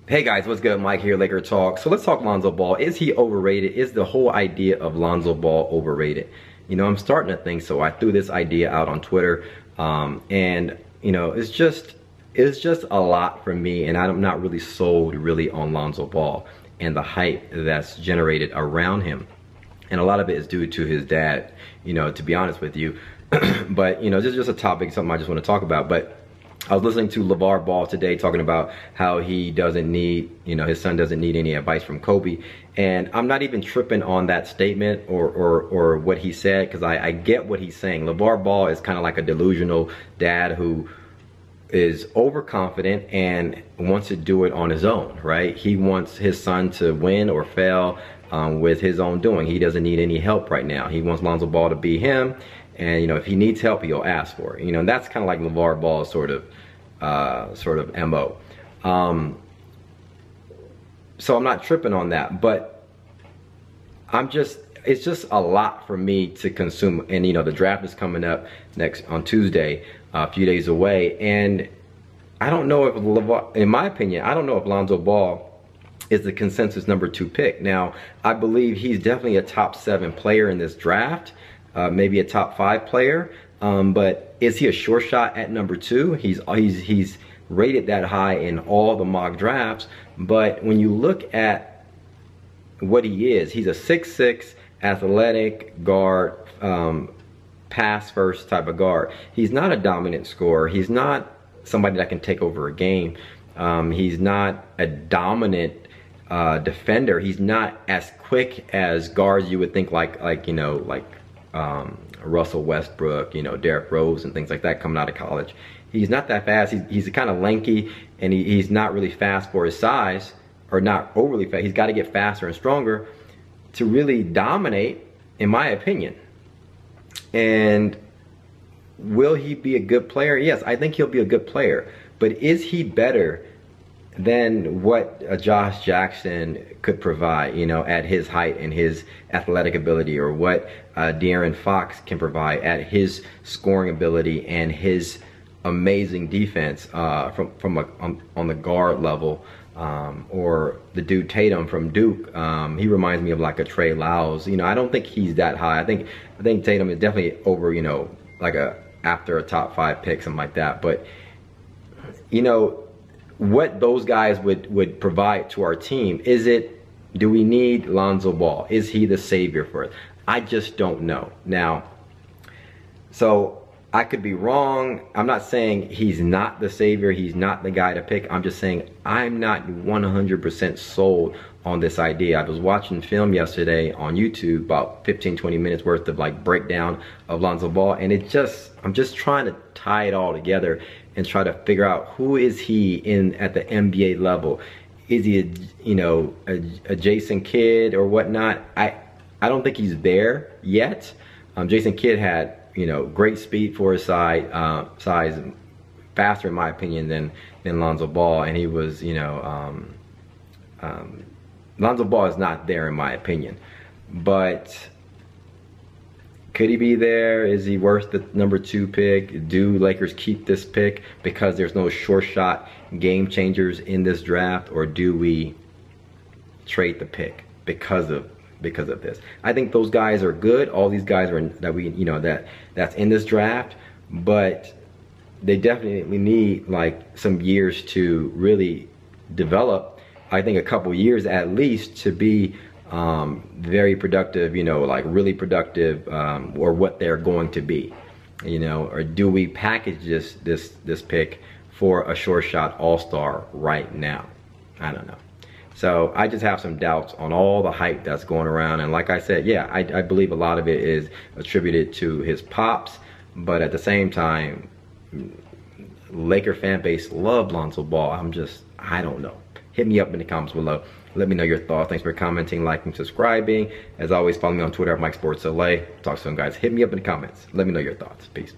Hey guys, what's good? Mike here, Laker Talk. So let's talk Lonzo Ball. Is he overrated? Is the whole idea of Lonzo Ball overrated? You know, I'm starting to think so. I threw this idea out on Twitter, and you know, it's just a lot for me, and I'm not really sold really on Lonzo Ball and the hype that's generated around him. And a lot of it is due to his dad, you know, to be honest with you. But you know, this is just a topic, something I just want to talk about. But I was listening to LeVar Ball today talking about how he doesn't need, you know, his son doesn't need any advice from Kobe. And I'm not even tripping on that statement or what he said, because I get what he's saying. LeVar Ball is kind of like a delusional dad who is overconfident and wants to do it on his own, right? He wants his son to win or fail with his own doing. He doesn't need any help right now. He wants Lonzo Ball to be him. And you know, if he needs help, he'll ask for it. You know, and that's kind of like LeVar Ball's sort of MO. So I'm not tripping on that, but it's just a lot for me to consume. And you know, the draft is coming up on Tuesday, a few days away, and I don't know if in my opinion, I don't know if Lonzo Ball is the consensus #2 pick. Now, I believe he's definitely a top 7 player in this draft. Maybe a top 5 player, but is he a sure shot at #2? He's rated that high in all the mock drafts, but when you look at what he is, he's a 6'6" athletic guard, pass first type of guard. He's not a dominant scorer. He's not somebody that can take over a game. He's not a dominant defender. He's not as quick as guards you would think, like you know, like Russell Westbrook, you know, Derrick Rose and things like that coming out of college. He's not that fast. He's kind of lanky, and he's not really fast for his size, or not overly fast. He's got to get faster and stronger to really dominate, in my opinion. And will he be a good player? Yes, I think he'll be a good player. But is he better than what Josh Jackson could provide, you know, at his height and his athletic ability, or what De'Aaron Fox can provide at his scoring ability and his amazing defense on the guard level, or the dude Tatum from Duke? He reminds me of like a Trey Lyles. You know, I don't think he's that high. I think Tatum is definitely over, you know, like after a top 5 pick, something like that. But you know, what those guys would provide to our team, do we need Lonzo Ball? Is he the savior for it? I just don't know. Now, so I could be wrong. I'm not saying he's not the savior, he's not the guy to pick. I'm just saying I'm not 100% sold on this idea. I was watching film yesterday on YouTube, about 15-20 minutes worth of like breakdown of Lonzo Ball, and I'm just trying to tie it all together and try to figure out who is he at the NBA level. Is he a Jason Kidd or whatnot? I don't think he's there yet. Jason Kidd had, you know, great speed for his size, faster in my opinion than Lonzo Ball, and he was, you know, Lonzo Ball is not there in my opinion. But could he be there? Is he worth the #2 pick? Do Lakers keep this pick because there's no sure shot game changers in this draft, or do we trade the pick because of this? I think those guys are good. All these guys are that's in this draft, but they definitely need like some years to really develop. I think a couple years at least to be very productive, you know, like really productive, or what they're going to be, you know. Or do we package this pick for a sure shot all-star right now? I don't know. So I just have some doubts on all the hype that's going around. And like I said, yeah, I believe a lot of it is attributed to his pops, but at the same time, Laker fan base love Lonzo Ball. I don't know. Hit me up in the comments below. Let me know your thoughts. Thanks for commenting, liking, subscribing. As always, follow me on Twitter at MikeSportsLA. Talk soon, guys. Hit me up in the comments. Let me know your thoughts. Peace.